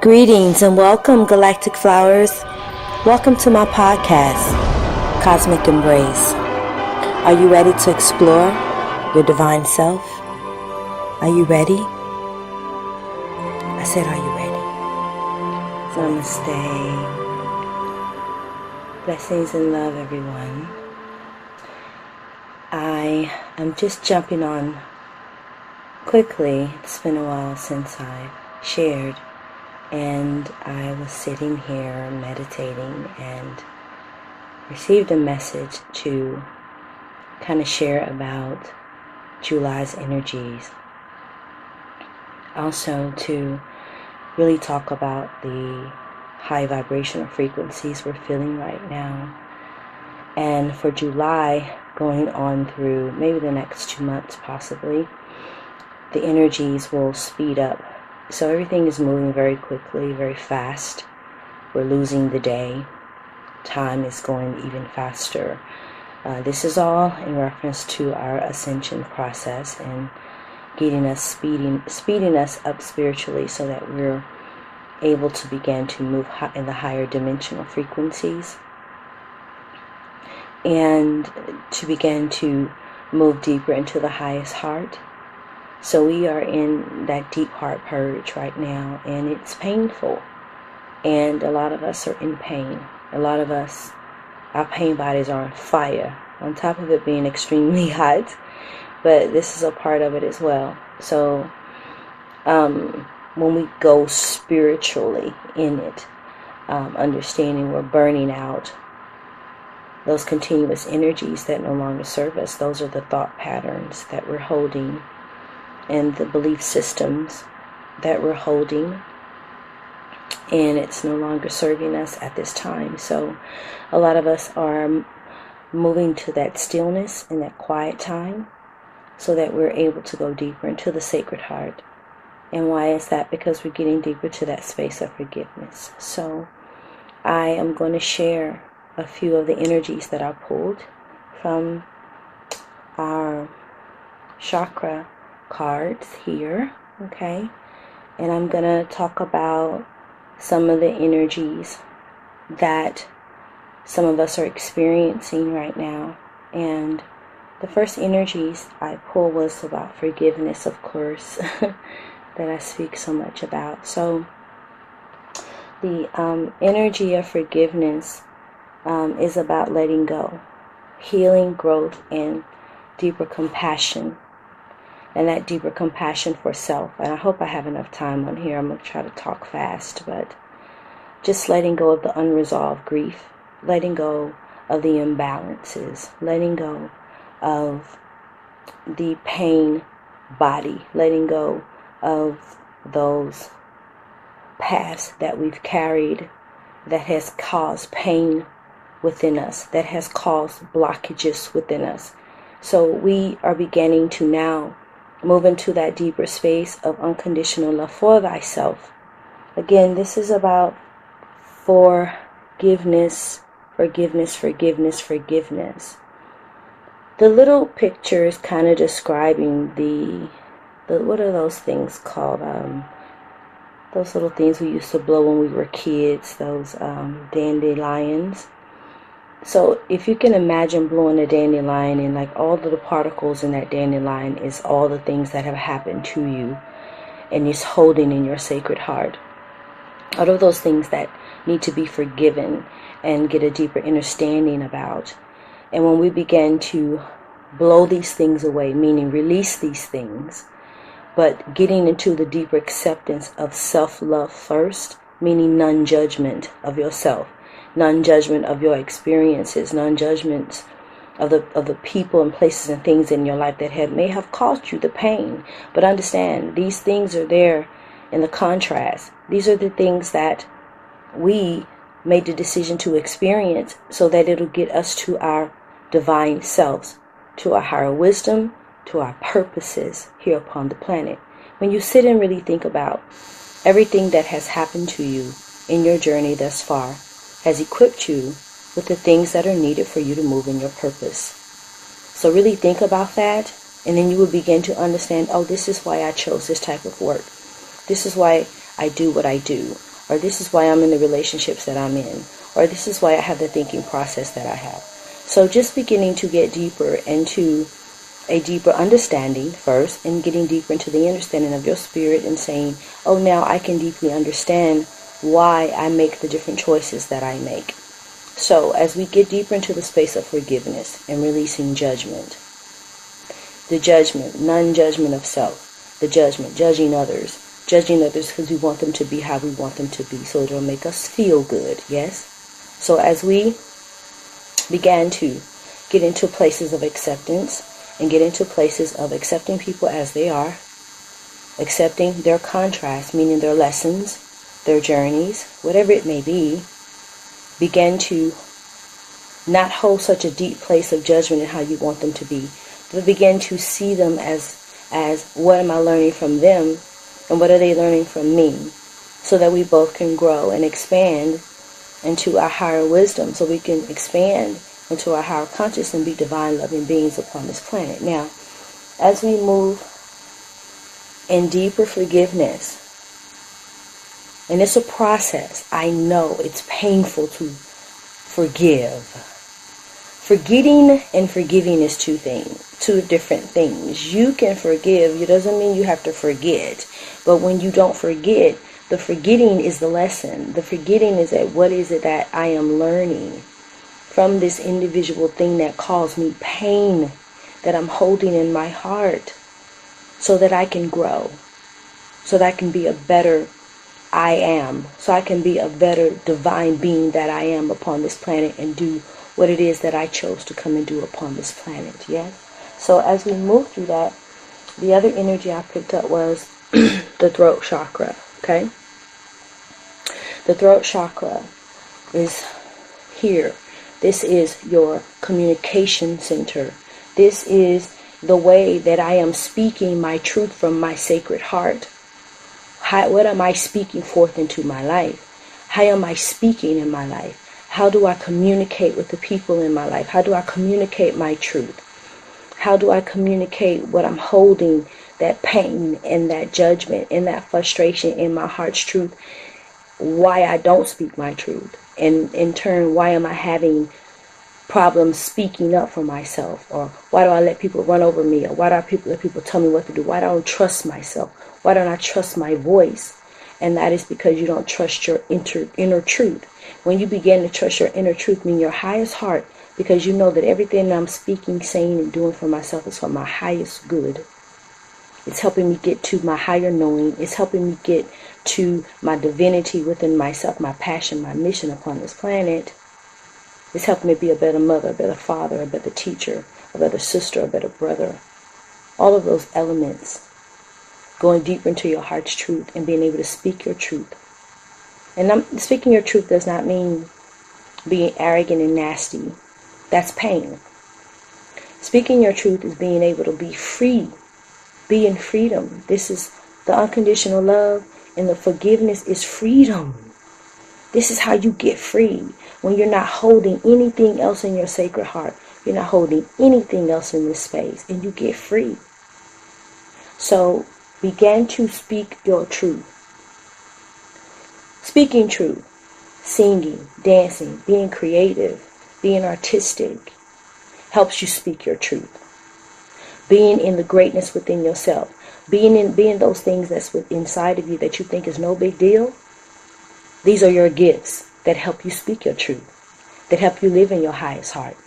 Greetings and welcome, Galactic Flowers. Welcome to my podcast, Cosmic Embrace. Are you ready to explore your divine self? Are you ready? I said, are you ready? Namaste. Blessings and love, everyone. I am just jumping on quickly. It's been a while since I shared. And I was sitting here meditating and received a message to kind of share about July's energies. Also to really talk about the high vibrational frequencies we're feeling right now. And for July, going on through maybe the next 2 months possibly, the energies will speed up. So everything is moving very quickly, very fast. We're losing the day. Time is going even faster. This is all in reference to our ascension process and getting us, speeding us up spiritually so that we're able to begin to move in the higher dimensional frequencies and to begin to move deeper into the highest heart. So we are in that deep heart purge right now, and it's painful. And a lot of us are in pain. A lot of us, our pain bodies are on fire, on top of it being extremely hot. But this is a part of it as well. So when we go spiritually in it, understanding we're burning out those continuous energies that no longer serve us. Those are the thought patterns that we're holding and the belief systems that we're holding, and it's no longer serving us at this time. So a lot of us are moving to that stillness and that quiet time so that we're able to go deeper into the sacred heart. And why is that? Because we're getting deeper to that space of forgiveness. So I am going to share a few of the energies that I pulled from our chakra cards here, okay? And I'm gonna talk about some of the energies that some of us are experiencing right now. And the first energies I pulled was about forgiveness, of course, that I speak so much about. So the energy of forgiveness is about letting go, healing, growth, and deeper compassion. And that deeper compassion for self. And I hope I have enough time on here. I'm going to try to talk fast. But just letting go of the unresolved grief. Letting go of the imbalances. Letting go of the pain body. Letting go of those pasts that we've carried that has caused pain within us. That has caused blockages within us. So we are beginning to now move into that deeper space of unconditional love for thyself. Again, this is about forgiveness, forgiveness, forgiveness, forgiveness. The little picture is kind of describing the what are those things called? Those little things we used to blow when we were kids, those dandelions. So if you can imagine blowing a dandelion, and like all of the particles in that dandelion is all the things that have happened to you and it's holding in your sacred heart. All of those things that need to be forgiven and get a deeper understanding about. And when we begin to blow these things away, meaning release these things, but getting into the deeper acceptance of self-love first, meaning non-judgment of yourself. Non-judgment of your experiences, non-judgment of the people and places and things in your life that may have caused you the pain. But understand, these things are there in the contrast. These are the things that we made the decision to experience so that it'll get us to our divine selves, to our higher wisdom, to our purposes here upon the planet. When you sit and really think about everything that has happened to you in your journey thus far, has equipped you with the things that are needed for you to move in your purpose. So really think about that, and then you will begin to understand, oh, this is why I chose this type of work. This is why I do what I do. or this is why I'm in the relationships that I'm in, or this is why I have the thinking process that I have. So just beginning to get deeper into a deeper understanding first, and getting deeper into the understanding of your spirit, and saying, oh, now I can deeply understand why I make the different choices that I make. So as we get deeper into the space of forgiveness and releasing judgment, the judgment, non-judgment of self, the judgment, judging others because we want them to be how we want them to be, so it'll make us feel good, yes? So as we began to get into places of acceptance, and get into places of accepting people as they are, accepting their contrast, meaning their lessons, their journeys, whatever it may be, begin to not hold such a deep place of judgment in how you want them to be, but begin to see them as what am I learning from them, and what are they learning from me, so that we both can grow and expand into our higher wisdom, so we can expand into our higher consciousness and be divine loving beings upon this planet. Now, as we move in deeper forgiveness, and it's a process, I know it's painful to forgive. Forgetting and forgiving is two different things. You can forgive, it doesn't mean you have to forget, but when you don't forget, the forgetting is the lesson. The forgetting is that what is it that I am learning from this individual thing that caused me pain, that I'm holding in my heart, so that I can grow, so that I can be a better I am, so I can be a better divine being that I am upon this planet, and do what it is that I chose to come and do upon this planet, yes? So as we move through that, the other energy I picked up was the throat chakra, okay? The throat chakra is here. This is your communication center. This is the way that I am speaking my truth from my sacred heart. What am I speaking forth into my life? How am I speaking in my life? How do I communicate with the people in my life? How do I communicate my truth? How do I communicate what I'm holding, that pain and that judgment and that frustration in my heart's truth? Why I don't speak my truth, and in turn, why am I having problems speaking up for myself? Or why do I let people run over me? Or why do I let people tell me what to do? Why don't I trust myself? Why don't I trust my voice? And that is because you don't trust your inner truth. When you begin to trust your inner truth, meaning your highest heart, because you know that everything I'm speaking, saying, and doing for myself is for my highest good. It's helping me get to my higher knowing. It's helping me get to my divinity within myself, my passion, my mission upon this planet. It's helping me be a better mother, a better father, a better teacher, a better sister, a better brother. All of those elements, going deeper into your heart's truth and being able to speak your truth. And speaking your truth does not mean being arrogant and nasty. That's pain. Speaking your truth is being able to be free. Be in freedom. This is the unconditional love, and the forgiveness is freedom. This is how you get free. When you're not holding anything else in your sacred heart. You're not holding anything else in this space, and you get free. So begin to speak your truth. Speaking truth, singing, dancing, being creative, being artistic helps you speak your truth. Being in the greatness within yourself, being those things that's inside of you that you think is no big deal. These are your gifts that help you speak your truth, that help you live in your highest heart,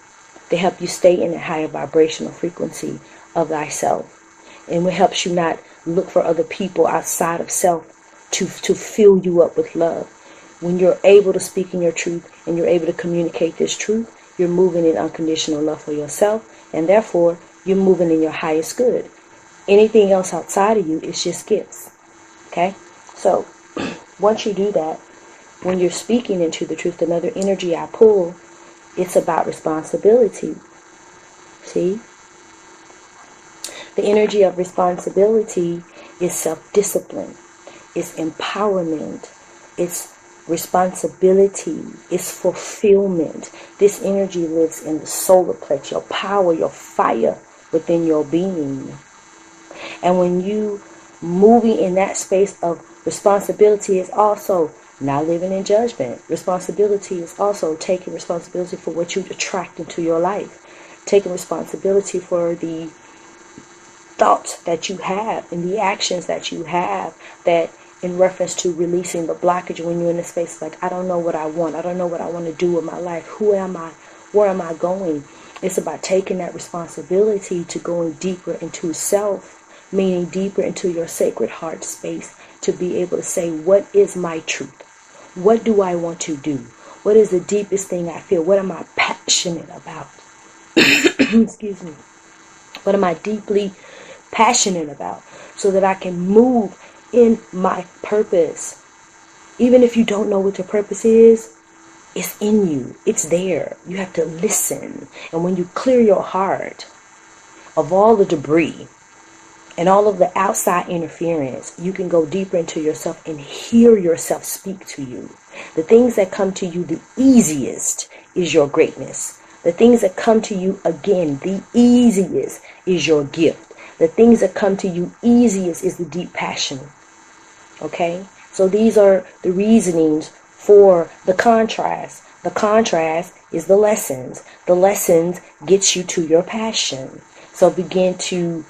that help you stay in a higher vibrational frequency of thyself, and it helps you not look for other people outside of self to fill you up with love. When you're able to speak in your truth and you're able to communicate this truth, you're moving in unconditional love for yourself, and therefore you're moving in your highest good. Anything else outside of you is just gifts. Okay? So once you do that, when you're speaking into the truth, another energy I pull, it's about responsibility. See? The energy of responsibility is self-discipline. It's empowerment. It's responsibility. It's fulfillment. This energy lives in the solar plex, your power, your fire within your being. And when you moving in that space of responsibility, is also Not living in judgment. Responsibility is also taking responsibility for what you attract into your life. Taking responsibility for the thoughts that you have and the actions that you have, that in reference to releasing the blockage when you're in a space like, I don't know what I want. I don't know what I want to do with my life. Who am I? Where am I going? It's about taking that responsibility to going deeper into self, meaning deeper into your sacred heart space, to be able to say, what is my truth? What do I want to do? What is the deepest thing I feel? What am I passionate about? Excuse me. What am I deeply passionate about, so that I can move in my purpose? Even if you don't know what your purpose is, it's in you. It's there. You have to listen. And when you clear your heart of all the debris and all of the outside interference, you can go deeper into yourself and hear yourself speak to you. The things that come to you the easiest is your greatness. The things that come to you, again, the easiest is your gift. The things that come to you easiest is the deep passion. Okay? So these are the reasonings for the contrast. The contrast is the lessons. The lessons gets you to your passion. So begin to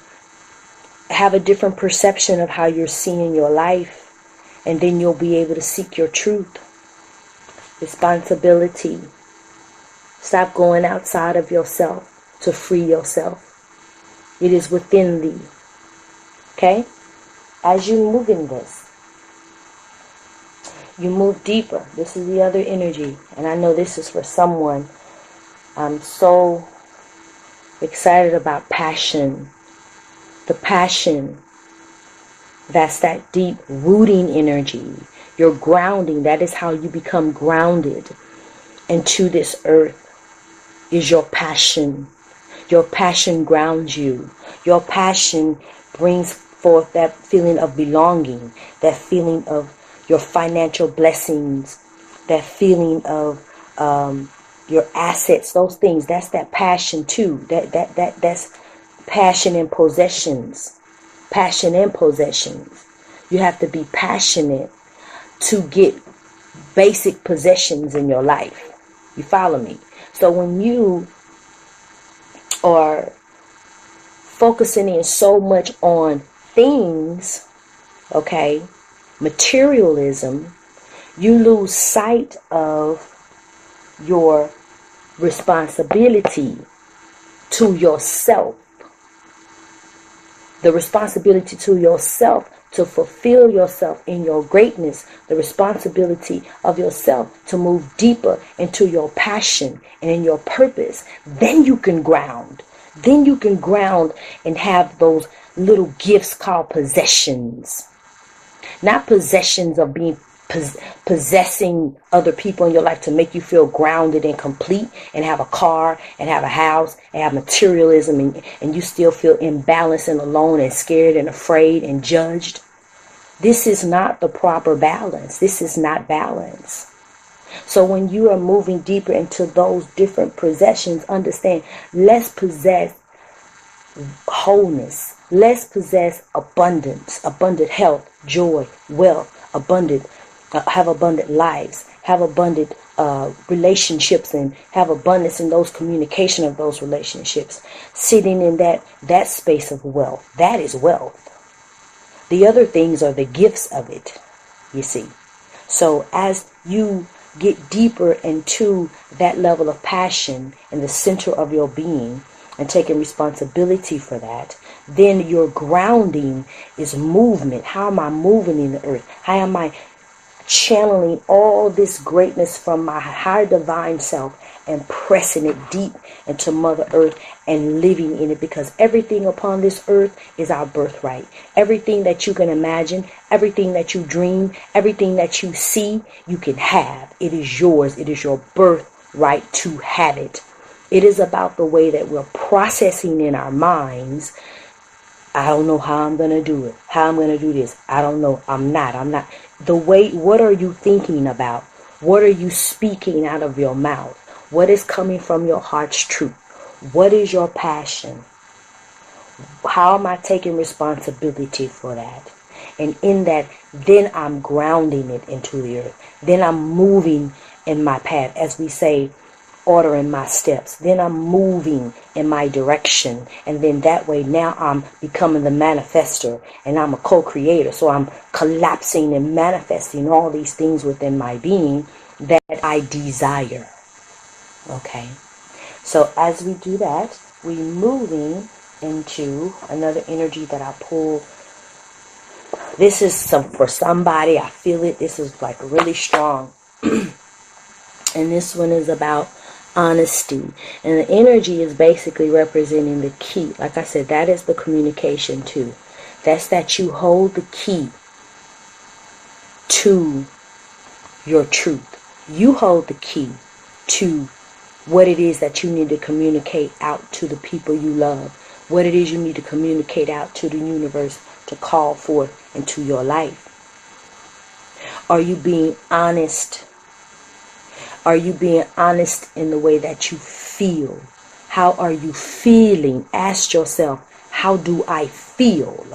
have a different perception of how you're seeing your life, and then you'll be able to seek your truth. Responsibility. Stop going outside of yourself to free yourself. It is within thee. Okay? As you move in this, you move deeper. This is the other energy. And I know this is for someone. I'm so excited about passion. The passion, that's that deep rooting energy. You're grounding. That is how you become grounded into this earth, is your passion. Your passion grounds you. Your passion brings forth that feeling of belonging, that feeling of your financial blessings, that feeling of your assets, those things. That's that passion too. That's passion and possessions. Passion and possessions. You have to be passionate to get basic possessions in your life. You follow me? So when you are focusing in so much on things, okay, materialism, you lose sight of your responsibility to yourself. The responsibility to yourself to fulfill yourself in your greatness. The responsibility of yourself to move deeper into your passion and in your purpose. Then you can ground. Then you can ground and have those little gifts called possessions. Not possessions of being possessing other people in your life to make you feel grounded and complete, and have a car and have a house and have materialism, and you still feel imbalanced and alone and scared and afraid and judged. This is not the proper balance. This is not balance. So when you are moving deeper into those different possessions, understand, let's possess wholeness. Let's possess abundance, abundant health, joy, wealth, have abundant lives, have abundant relationships, and have abundance in those communication of those relationships. Sitting in that space of wealth, that is wealth. The other things are the gifts of it, you see. So as you get deeper into that level of passion in the center of your being and taking responsibility for that, then your grounding is movement. How am I moving in the earth? How am I channeling all this greatness from my higher divine self and pressing it deep into Mother Earth and living in it? Because everything upon this earth is our birthright. Everything that you can imagine, everything that you dream, everything that you see, you can have. It is yours. It is your birthright to have it. It is about the way that we're processing in our minds. I don't know how I'm going to do it. How I'm going to do this. I don't know. I'm not. The way, what are you thinking about? What are you speaking out of your mouth? What is coming from your heart's truth? What is your passion? How am I taking responsibility for that? And in that, then I'm grounding it into the earth. Then I'm moving in my path, as we say, ordering my steps. Then I'm moving in my direction, and then that way now I'm becoming the manifester, and I'm a co-creator. So I'm collapsing and manifesting all these things within my being that I desire. Okay, so as we do that, we moving into another energy that I pull. This is for somebody. I feel it. This is like really strong. And this one is about honesty. And the energy is basically representing the key. Like I said, that is the communication too. That's that you hold the key to your truth. You hold the key to what it is that you need to communicate out to the people you love. What it is you need to communicate out to the universe to call forth into your life. Are you being honest? Are you being honest in the way that you feel? How are you feeling? Ask yourself, how do I feel?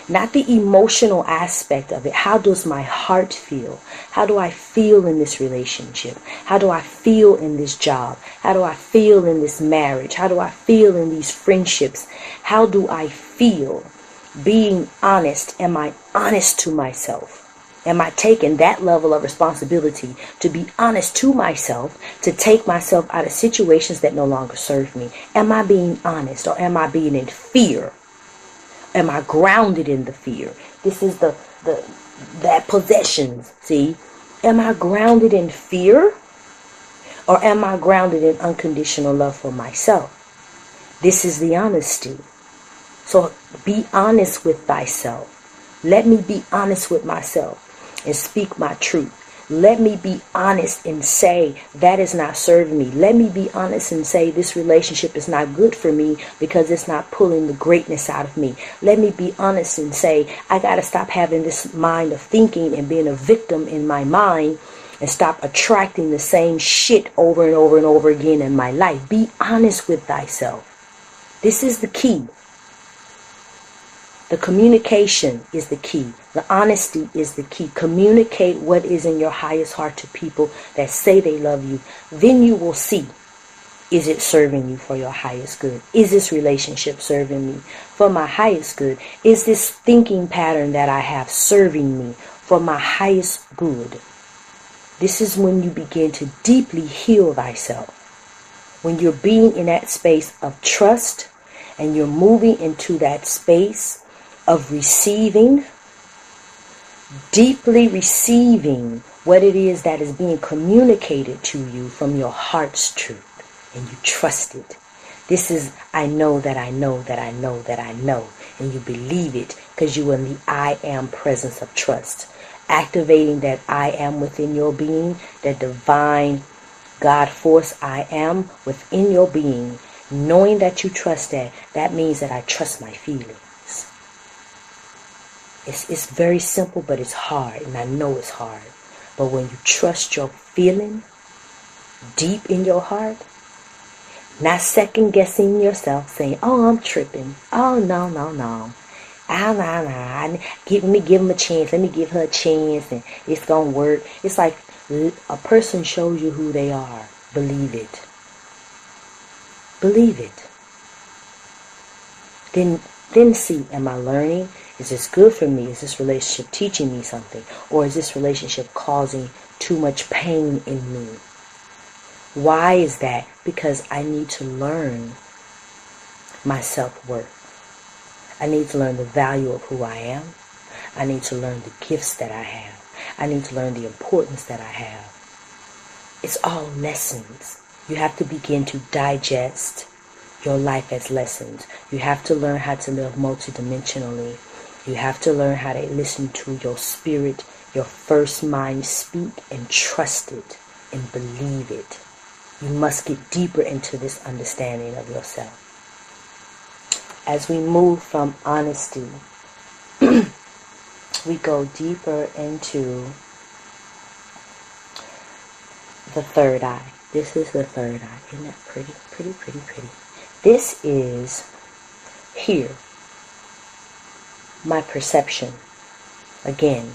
Not the emotional aspect of it. How does my heart feel? How do I feel in this relationship? How do I feel in this job? How do I feel in this marriage? How do I feel in these friendships? How do I feel? Being honest. Am I honest to myself? Am I taking that level of responsibility to be honest to myself, to take myself out of situations that no longer serve me? Am I being honest, or am I being in fear? Am I grounded in the fear? This is that possessions, see? Am I grounded in fear, or am I grounded in unconditional love for myself? This is the honesty. So be honest with thyself. Let me be honest with myself and speak my truth. Let me be honest and say that is not serving me. Let me be honest and say this relationship is not good for me because it's not pulling the greatness out of me. Let me be honest and say I got to stop having this mind of thinking and being a victim in my mind and stop attracting the same shit over and over and over again in my life. Be honest with thyself. This is the key. The communication is the key. The honesty is the key. Communicate what is in your highest heart to people that say they love you. Then you will see, is it serving you for your highest good? Is this relationship serving me for my highest good? Is this thinking pattern that I have serving me for my highest good? This is when you begin to deeply heal thyself. When you're being in that space of trust and you're moving into that space of receiving, deeply receiving what it is that is being communicated to you from your heart's truth, and you trust it. This is I know that I know that I know that I know, and you believe it because you are in the I am presence of trust, activating that I am within your being, that divine God force I am within your being. Knowing that you trust that means that I trust my feelings. It's very simple, but it's hard, and I know it's hard. But when you trust your feeling deep in your heart, not second guessing yourself, saying, oh, I'm tripping. Oh, no. Let me give him a chance. Let me give her a chance, and it's going to work. It's like a person shows you who they are. Believe it. Believe it. Then see, am I learning? Is this good for me? Is this relationship teaching me something? Or is this relationship causing too much pain in me? Why is that? Because I need to learn my self-worth. I need to learn the value of who I am. I need to learn the gifts that I have. I need to learn the importance that I have. It's all lessons. You have to begin to digest your life as lessons. You have to learn how to live multidimensionally. You have to learn how to listen to your spirit, your first mind speak, and trust it and believe it. You must get deeper into this understanding of yourself. As we move from honesty, we go deeper into the third eye. This is the third eye. Isn't that pretty? Pretty. This is here. My perception. Again,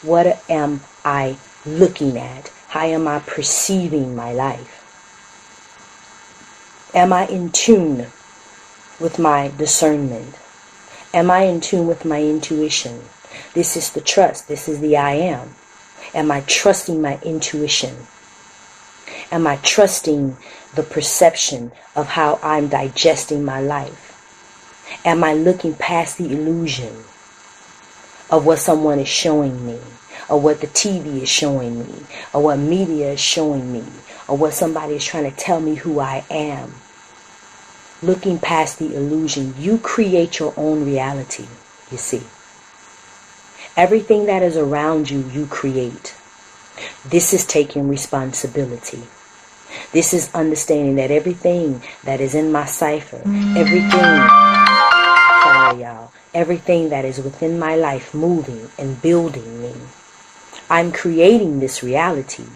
what am I looking at? How am I perceiving my life? Am I in tune with my discernment? Am I in tune with my intuition? This is the trust. This is the I am. Am I trusting my intuition? Am I trusting the perception of how I'm digesting my life? Am I looking past the illusion of what someone is showing me, or what the TV is showing me, or what media is showing me, or what somebody is trying to tell me who I am? Looking past the illusion, you create your own reality, you see. Everything that is around you, you create. This is taking responsibility. This is understanding that everything that is in my cipher, everything that is within my life moving and building me, I'm creating this reality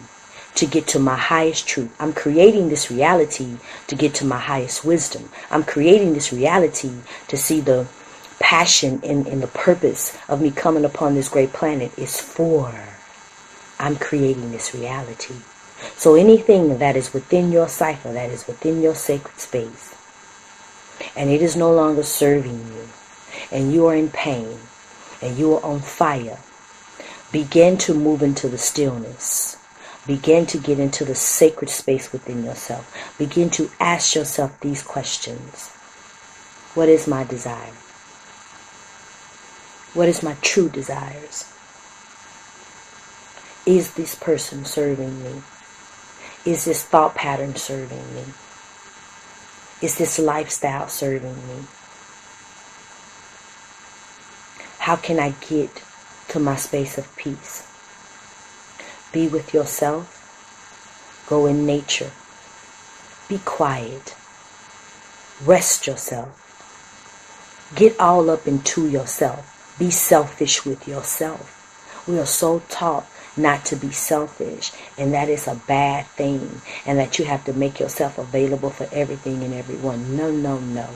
to get to my highest truth. I'm creating this reality to get to my highest wisdom. I'm creating this reality to see the passion and the purpose of me coming upon this great planet is for. I'm creating this reality. So anything that is within your cipher, that is within your sacred space, and it is no longer serving you, and you are in pain, and you are on fire, begin to move into the stillness. Begin to get into the sacred space within yourself. Begin to ask yourself these questions. What is my desire? What is my true desires? Is this person serving me? Is this thought pattern serving me? Is this lifestyle serving me? How can I get to my space of peace? Be with yourself. Go in nature. Be quiet. Rest yourself. Get all up into yourself. Be selfish with yourself. We are so taught not to be selfish, and that is a bad thing, and that you have to make yourself available for everything and everyone. No, no, no.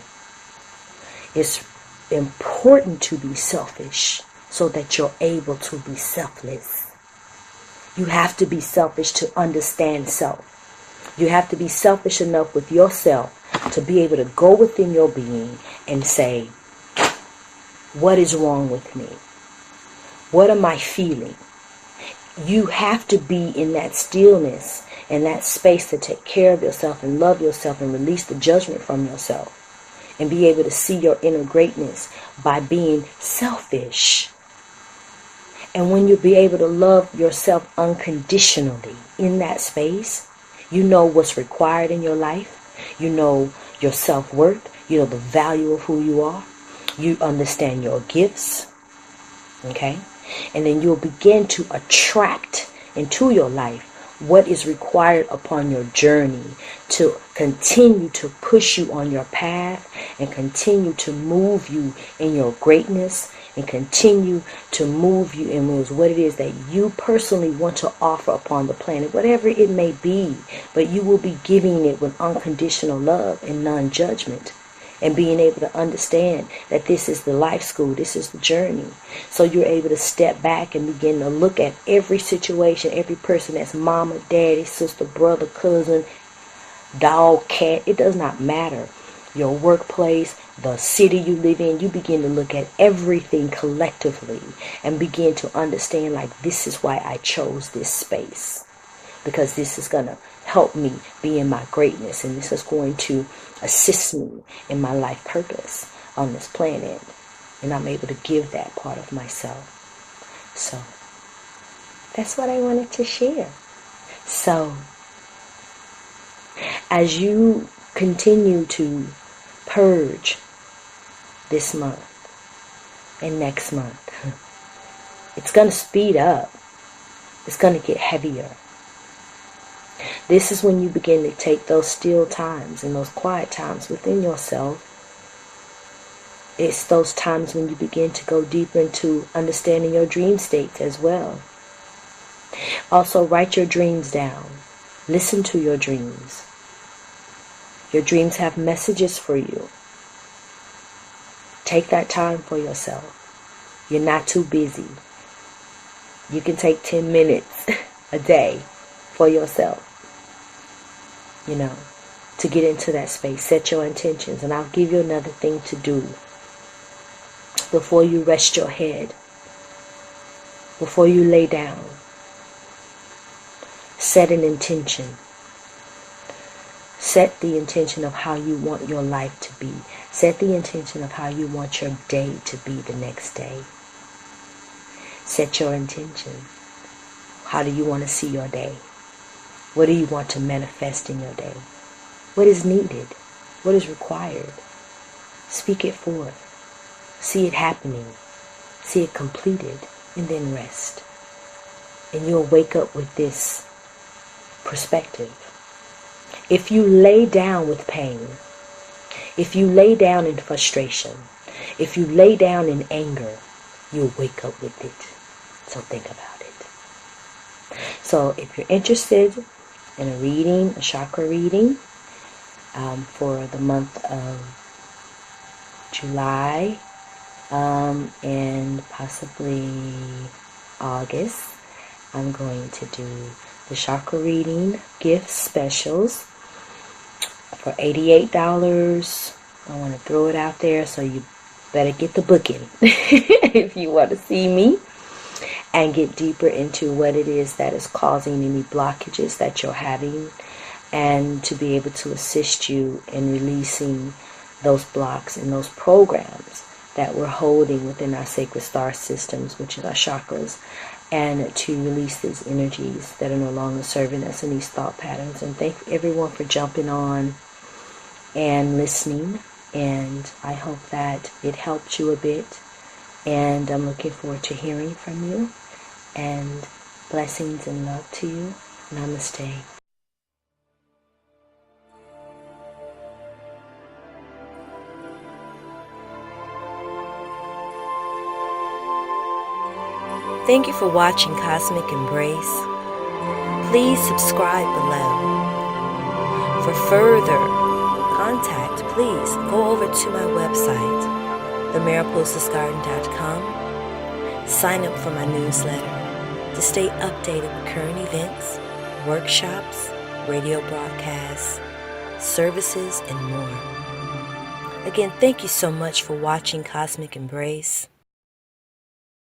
It's important to be selfish so that you're able to be selfless. You have to be selfish to understand self. You have to be selfish enough with yourself to be able to go within your being and say, what is wrong with me? What am I feeling? You have to be in that stillness and that space to take care of yourself and love yourself and release the judgment from yourself and be able to see your inner greatness by being selfish. And when you be able to love yourself unconditionally in that space, you know what's required in your life. You know your self-worth. You know the value of who you are. You understand your gifts. Okay? And then you'll begin to attract into your life what is required upon your journey to continue to push you on your path and continue to move you in your greatness and continue to move you in what it is that you personally want to offer upon the planet, whatever it may be. But you will be giving it with unconditional love and non-judgment, and being able to understand that this is the life school, this is the journey. So you're able to step back and begin to look at every situation, every person that's mama, daddy, sister, brother, cousin, dog, cat. It does not matter. Your workplace, the city you live in, you begin to look at everything collectively and begin to understand, like, this is why I chose this space. Because this is going to help me be in my greatness, and this is going to assist me in my life purpose on this planet. And I'm able to give that part of myself. So that's what I wanted to share. So as you continue to purge this month and next month, it's going to speed up. It's going to get heavier. This is when you begin to take those still times and those quiet times within yourself. It's those times when you begin to go deeper into understanding your dream states as well. Also, write your dreams down. Listen to your dreams. Your dreams have messages for you. Take that time for yourself. You're not too busy. You can take 10 minutes a day for yourself, to get into that space. Set your intentions. And I'll give you another thing to do before you rest your head, before you lay down. Set an intention. Set the intention of how you want your life to be. Set the intention of how you want your day to be the next day. Set your intention. How do you want to see your day? What do you want to manifest in your day? What is needed? What is required? Speak it forth. See it happening. See it completed. And then rest. And you'll wake up with this perspective. If you lay down with pain, if you lay down in frustration, if you lay down in anger, you'll wake up with it. So think about it. So if you're interested in a reading, a chakra reading, for the month of July, and possibly August, I'm going to do the chakra reading gift specials for $88. I want to throw it out there, so you better get the booking if you want to see me and get deeper into what it is that is causing any blockages that you're having, and to be able to assist you in releasing those blocks and those programs that we're holding within our sacred star systems, which is our chakras, and to release these energies that are no longer serving us in these thought patterns. And thank everyone for jumping on and listening, and I hope that it helped you a bit, and I'm looking forward to hearing from you, and blessings and love to you. Namaste. Thank you for watching Cosmic Embrace. Please subscribe below. For further contact, please go over to my website, themariposasgarden.com. Sign up for my newsletter to stay updated with current events, workshops, radio broadcasts, services, and more. Again, thank you so much for watching Cosmic Embrace.